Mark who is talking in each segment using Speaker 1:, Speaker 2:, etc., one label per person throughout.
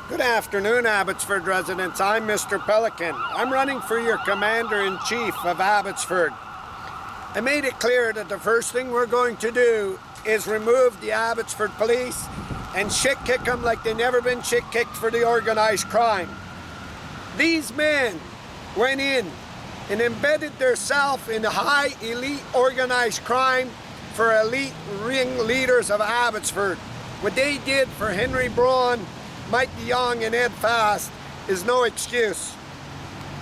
Speaker 1: Good afternoon, Abbotsford residents. I'm Mr. Pelican. I'm running for your Commander-in-Chief of Abbotsford. I made it clear that the first thing we're going to do is remove the Abbotsford police and shit-kick them like they've never been shit-kicked for the organized crime. These men went in and embedded themselves in high elite organized crime for elite ring leaders of Abbotsford. What they did for Henry Braun, Mike DeYoung and Ed Fast is no excuse.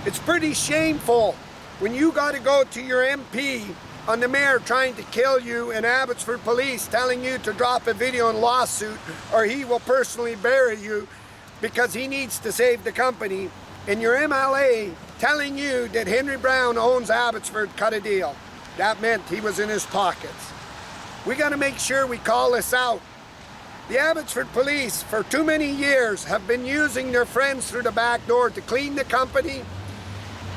Speaker 1: It's pretty shameful when you got to go to your MP on the mayor trying to kill you and Abbotsford police telling you to drop a video and lawsuit or he will personally bury you because he needs to save the company, and your MLA telling you that Henry Brown owns Abbotsford cut a deal. That meant he was in his pockets. We got to make sure we call this out. The Abbotsford police for too many years have been using their friends through the back door to clean the company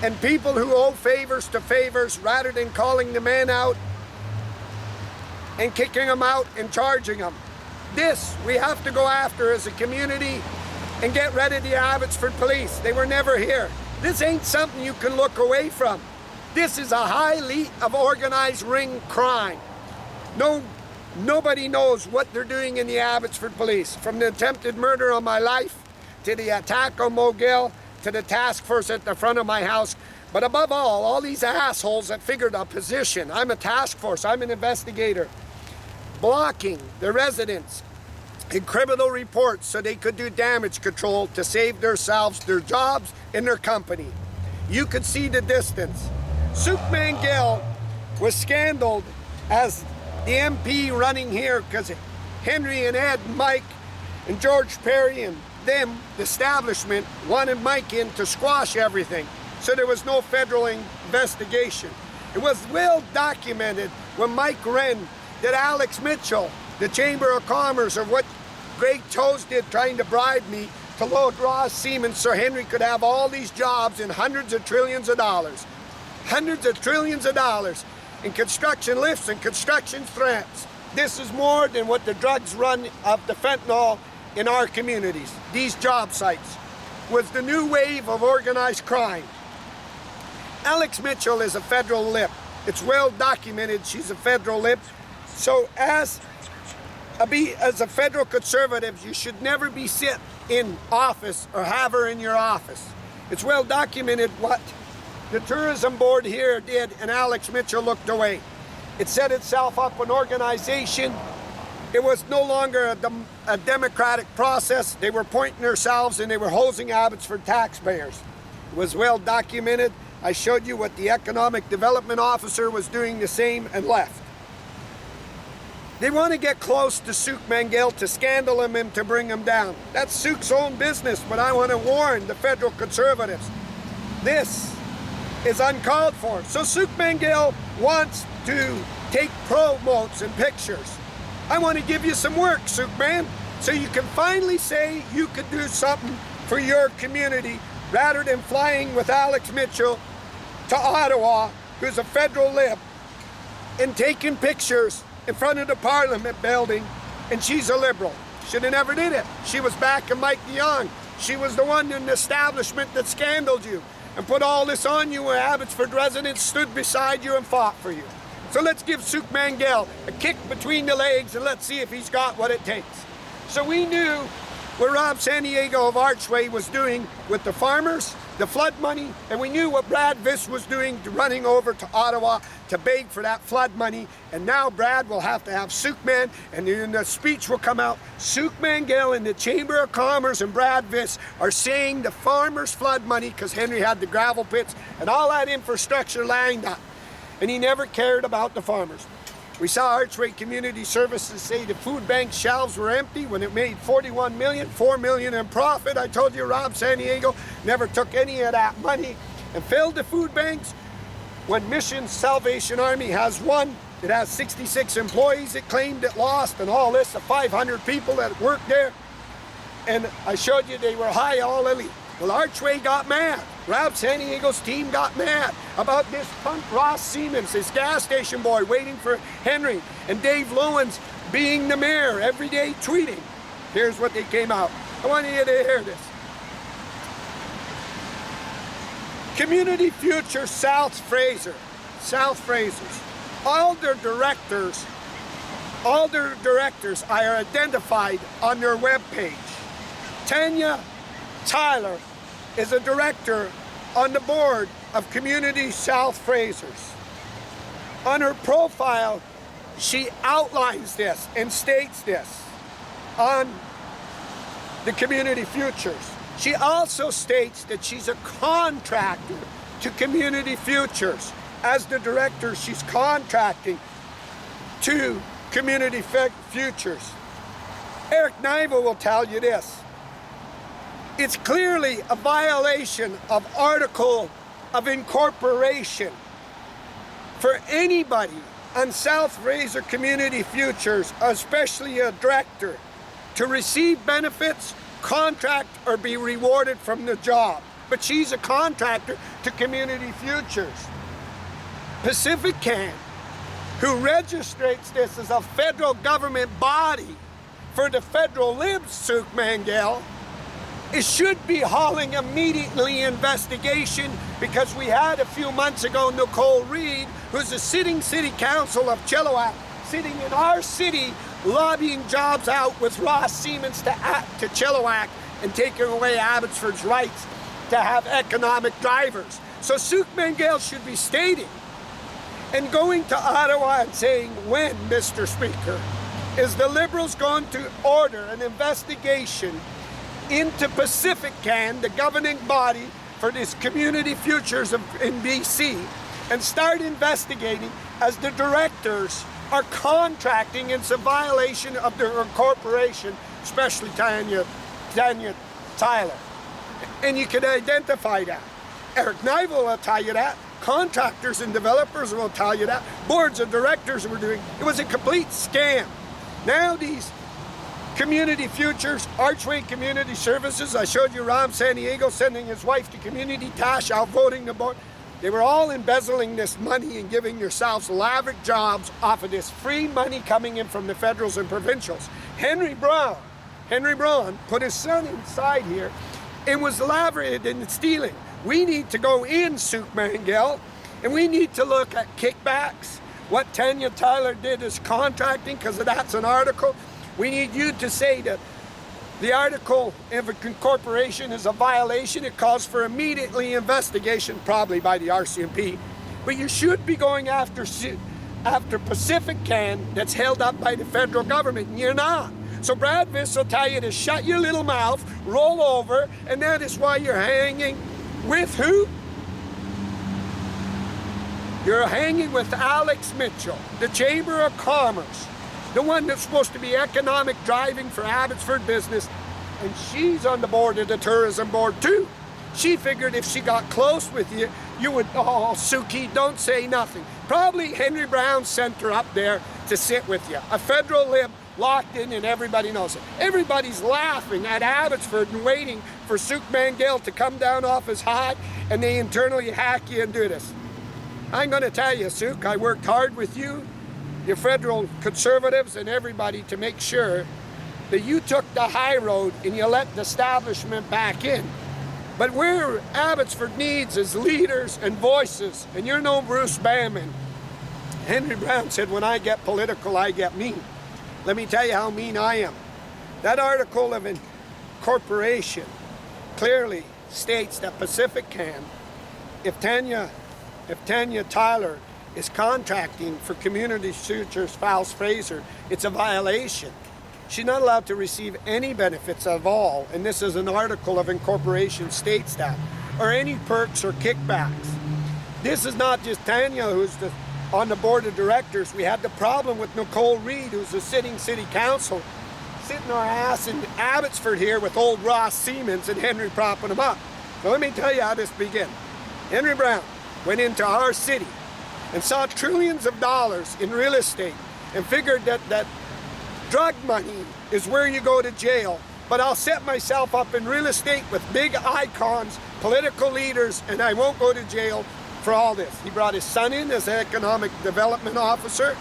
Speaker 1: and people who owe favors to favors rather than calling the men out and kicking them out and charging them. This we have to go after as a community and get rid of the Abbotsford police. They were never here. This ain't something you can look away from. This is a high elite of organized ring crime. Nobody knows what they're doing in the Abbotsford police, from the attempted murder on my life, to the attack on Mogill, to the task force at the front of my house. But above all these assholes that figured a position, I'm a task force, I'm an investigator, blocking the residents in criminal reports so they could do damage control to save themselves, their jobs, and their company. You could see the distance. Sukhman Gill was scandaled as the MP running here because Henry and Ed, Mike, and George Perry and them, the establishment, wanted Mike in to squash everything. So there was no federal investigation. It was well documented when Mike Wren that Alex Mitchell, the Chamber of Commerce, or what Greg Toes did trying to bribe me to load Ross Siemens so Henry could have all these jobs and hundreds of trillions of dollars. Hundreds of trillions of dollars in construction lifts and construction threats. This is more than what the drugs run of the fentanyl in our communities. These job sites was the new wave of organized crime. Alex Mitchell is a federal lip. It's well documented she's a federal lip. So as a federal conservative, you should never be sit in office or have her in your office. It's well documented what the tourism board here did, and Alex Mitchell looked away. It set itself up an organization. It was no longer a democratic process. They were pointing themselves and they were hosing Abbotsford taxpayers. It was well documented. I showed you what the economic development officer was doing the same and left. They want to get close to Sukhman Gill to scandal him and to bring him down. That's Suk's own business, but I want to warn the federal conservatives. This is uncalled for. So Sukhman Gill wants to take promotes and pictures. I want to give you some work, Sukhman, so you can finally say you could do something for your community rather than flying with Alex Mitchell to Ottawa, who's a federal lib, and taking pictures in front of the Parliament building, and she's a liberal. Should have never did it. She was backing Mike DeYoung. She was the one in the establishment that scandaled you and put all this on you, where Abbotsford residents stood beside you and fought for you. So let's give Sukhman Gill a kick between the legs and let's see if he's got what it takes. So we knew what Rob Santiago of Archway was doing with the farmers, the flood money, and we knew what Brad Viss was doing, running over to Ottawa to beg for that flood money. And now Brad will have to have Sukhman, and then the speech will come out. Sukhman Gill and the Chamber of Commerce and Brad Viss are saying the farmers' flood money, because Henry had the gravel pits and all that infrastructure lined up, and he never cared about the farmers. We saw Archway Community Services say the food bank shelves were empty when it made $41 million, $4 million in profit. I told you Rob Santiago never took any of that money and filled the food banks. When Mission Salvation Army has one, it has 66 employees it claimed it lost, and all this of 500 people that worked there. And I showed you they were high, all elite. Well, Archway got mad. Rob Santiago's team got mad about this punk Ross Siemens, this gas station boy waiting for Henry, and Dave Lewins being the mayor every day tweeting. Here's what they came out. I want you to hear this. Community Future South Fraser, all their directors are identified on their webpage. Tanya Tyler is a director on the board of Community South Frasers. On her profile, she outlines this and states this on the Community Futures. She also states that she's a contractor to Community Futures. As the director, she's contracting to Community Futures. Eric Nivel will tell you this. It's clearly a violation of Article of Incorporation for anybody on South Fraser Community Futures, especially a director, to receive benefits, contract, or be rewarded from the job. But she's a contractor to Community Futures. PacificCan, who registrates this as a federal government body for the federal libs, Suk Mangel, it should be hauling immediately investigation, because we had a few months ago Nicole Reed, who's a sitting city council of Chilliwack, sitting in our city lobbying jobs out with Ross Siemens to Chilliwack and taking away Abbotsford's rights to have economic drivers. So Suk Mangel should be stating and going to Ottawa and saying, when, Mr. Speaker, is the Liberals going to order an investigation into PacificCan, the governing body for this Community Futures in BC, and start investigating, as the directors are contracting. It's a violation of their incorporation, especially Tanya Tyler. And you can identify that. Eric Nivel will tell you that. Contractors and developers will tell you that. Boards of directors were doing. It was a complete scam. Now these Community Futures, Archway Community Services, I showed you Ram San Diego sending his wife to Community Tash, outvoting the board. They were all embezzling this money and giving yourselves lavish jobs off of this free money coming in from the federals and provincials. Henry Braun put his son inside here and was lavish in stealing. We need to go in, Suk Mangel, and we need to look at kickbacks. What Tanya Tyler did is contracting, because that's an article. We need you to say that the article of incorporation is a violation. It calls for immediately investigation, probably by the RCMP. But you should be going after PacificCan, that's held up by the federal government, and you're not. So Brad Viss will tell you to shut your little mouth, roll over, and that is why you're hanging with who? You're hanging with Alex Mitchell, the Chamber of Commerce, the one that's supposed to be economic driving for Abbotsford business, and she's on the board of the tourism board too. She figured if she got close with you, you would, oh, Suki, don't say nothing. Probably Henry Brown sent her up there to sit with you. A federal lib locked in, and everybody knows it. Everybody's laughing at Abbotsford and waiting for Suk Mangel to come down off his high, and they internally hack you and do this. I'm going to tell you, Suk, I worked hard with you, your federal conservatives, and everybody to make sure that you took the high road and you let the establishment back in. But where Abbotsford needs is leaders and voices, and you're no Bruce Banman. Henry Brown said, when I get political, I get mean. Let me tell you how mean I am. That article of incorporation clearly states that PacificCan, if Tanya Tyler is contracting for Community Futures South Fraser, it's a violation. She's not allowed to receive any benefits at all, and this is an article of incorporation states that, or any perks or kickbacks. This is not just Tanya who's on the board of directors. We had the problem with Nicole Reed, who's a sitting city council, sitting our ass in Abbotsford here with old Ross Siemens and Henry propping him up. So let me tell you how this began. Henry Brown went into our city and saw trillions of dollars in real estate and figured that drug money is where you go to jail, but I'll set myself up in real estate with big icons, political leaders, and I won't go to jail for all this. He brought his son in as an economic development officer.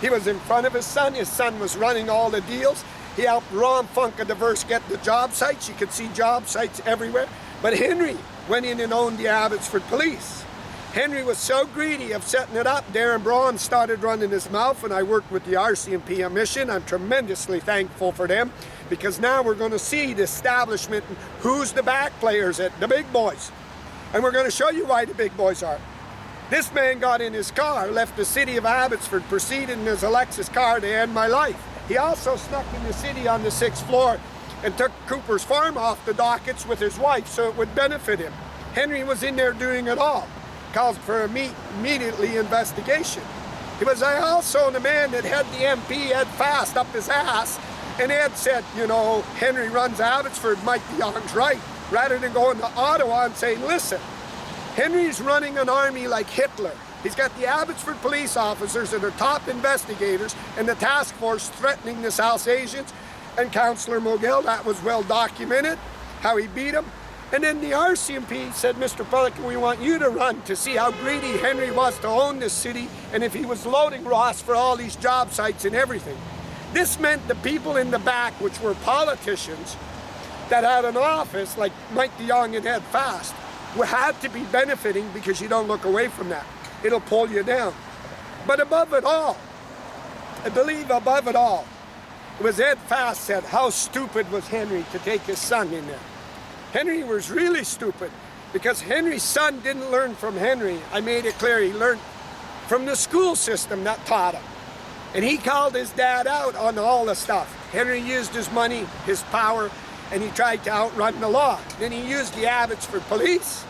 Speaker 1: He was in front of his son was running all the deals. He helped Ron Funk of Diverse get the job sites. You could see job sites everywhere. But Henry went in and owned the Abbotsford Police. Henry was so greedy of setting it up, Darren Braun started running his mouth, and I worked with the RCMP mission. I'm tremendously thankful for them, because now we're going to see the establishment, who's the back players, at the big boys. And we're going to show you why the big boys are. This man got in his car, left the city of Abbotsford, proceeded in his Lexus car to end my life. He also snuck in the city on the 6th floor and took Cooper's Farm off the dockets with his wife so it would benefit him. Henry was in there doing it all. Called for immediately investigation. It was also the man that had the MP Ed Fast up his ass, and Ed said, you know, Henry runs Abbotsford, Mike de Jong's right, rather than going to Ottawa and saying, listen, Henry's running an army like Hitler. He's got the Abbotsford police officers that are top investigators and the task force threatening the South Asians, and Councillor Mogill, that was well documented, how he beat him. And then the RCMP said, Mr. Pelican, we want you to run to see how greedy Henry was to own this city and if he was loading Ross for all these job sites and everything. This meant the people in the back, which were politicians that had an office like Mike de Jong and Ed Fast, had to be benefiting, because you don't look away from that. It'll pull you down. But above it all, I believe above it all, it was Ed Fast said, how stupid was Henry to take his son in there. Henry was really stupid, because Henry's son didn't learn from Henry. I made it clear he learned from the school system that taught him. And he called his dad out on all the stuff. Henry used his money, his power, and he tried to outrun the law. Then he used the Abbotsford Police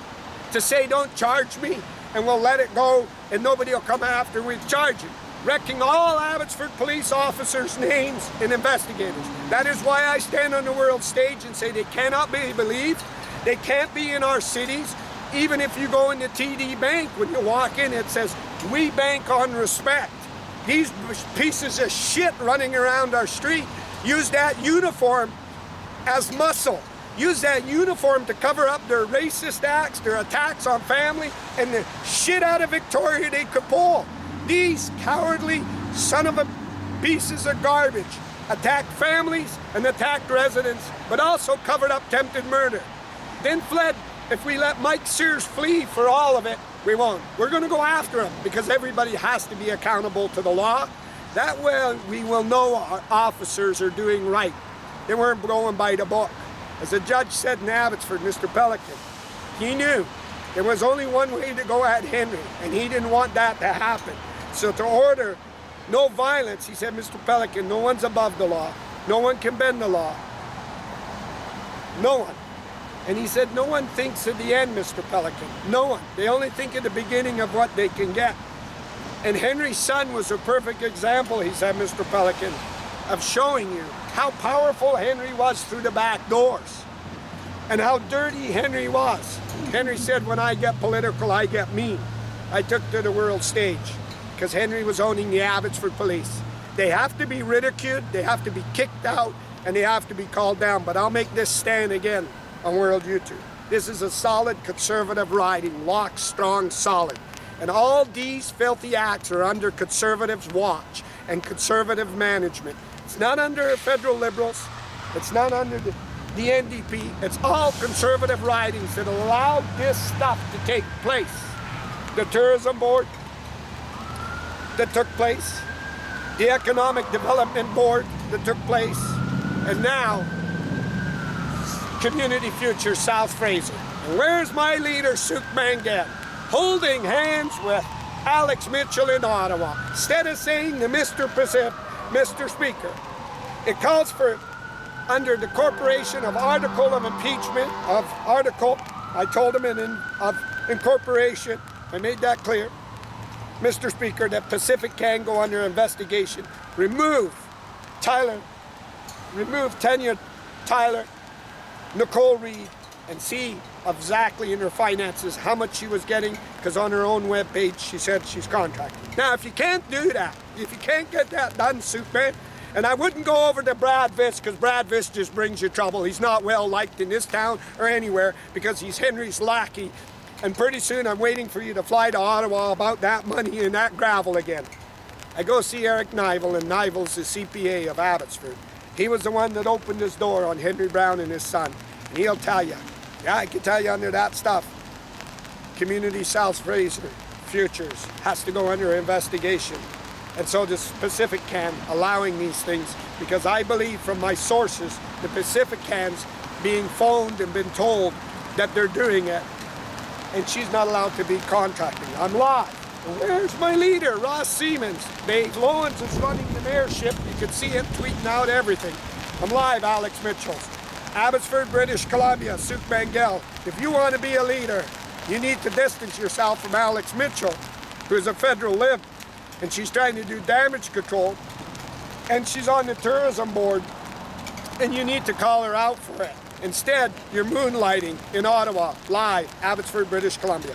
Speaker 1: to say, don't charge me, and we'll let it go, and nobody will come after with charging. Wrecking all Abbotsford police officers' names and investigators. That is why I stand on the world stage and say they cannot be believed. They can't be in our cities. Even if you go into TD Bank, when you walk in, it says, we bank on respect. These pieces of shit running around our street use that uniform as muscle. Use that uniform to cover up their racist acts, their attacks on family, and the shit out of Victoria they could pull. These cowardly son of a pieces of garbage attacked families and attacked residents, but also covered up attempted murder. Then fled. If we let Mike Sears flee for all of it, we won't. We're going to go after him, because everybody has to be accountable to the law. That way we will know our officers are doing right. They weren't going by the book. As the judge said in Abbotsford, Mr. Pelican, he knew there was only one way to go at Henry, and he didn't want that to happen. So to order no violence, he said, Mr. Pelican, no one's above the law. No one can bend the law. No one. And he said, no one thinks of the end, Mr. Pelican. No one. They only think of the beginning of what they can get. And Henry's son was a perfect example, he said, Mr. Pelican, of showing you how powerful Henry was through the back doors and how dirty Henry was. Henry said, when I get political, I get mean. I took to the world stage because Henry was owning the Abbotsford Police. They have to be ridiculed, they have to be kicked out, and they have to be called down. But I'll make this stand again on World YouTube. This is a solid conservative riding, lock, strong, solid. And all these filthy acts are under Conservatives' watch and Conservative management. It's not under federal Liberals, it's not under the NDP, it's all Conservative ridings that allowed this stuff to take place. The Tourism Board that took place, the Economic Development Board that took place, and now Community Future South Fraser. And where's my leader, Suk Mangat, holding hands with Alex Mitchell in Ottawa, instead of saying to Mr. Speaker, it calls for, under the Corporation of Article of Impeachment, of Article, I told him of incorporation, I made that clear, Mr. Speaker, that Pacific can go under investigation. Remove Tanya Tyler, Nicole Reid, and see exactly in her finances how much she was getting, because on her own webpage she said she's contracted. Now, if you can't do that, if you can't get that done, Superman, and I wouldn't go over to Brad Viss, because Brad Viss just brings you trouble. He's not well liked in this town or anywhere because he's Henry's lackey. And pretty soon I'm waiting for you to fly to Ottawa about that money and that gravel again. I go see Eric Nivel, and Nivel's the CPA of Abbotsford. He was the one that opened his door on Henry Brown and his son. And he'll tell you. Yeah, I can tell you under that stuff. Community South Fraser Futures has to go under investigation. And so does Pacific Can allowing these things, because I believe from my sources, the Pacific Can's being phoned and been told that they're doing it, and she's not allowed to be contracting. I'm live. Where's my leader, Ross Siemens? Dave Lowens is running the mayorship. You can see him tweeting out everything. I'm live, Alex Mitchells. Abbotsford, British Columbia, Suk Bengel. If you want to be a leader, you need to distance yourself from Alex Mitchell, who is a federal lib, and she's trying to do damage control, and she's on the tourism board, and you need to call her out for it. Instead, you're moonlighting in Ottawa, live, Abbotsford, British Columbia.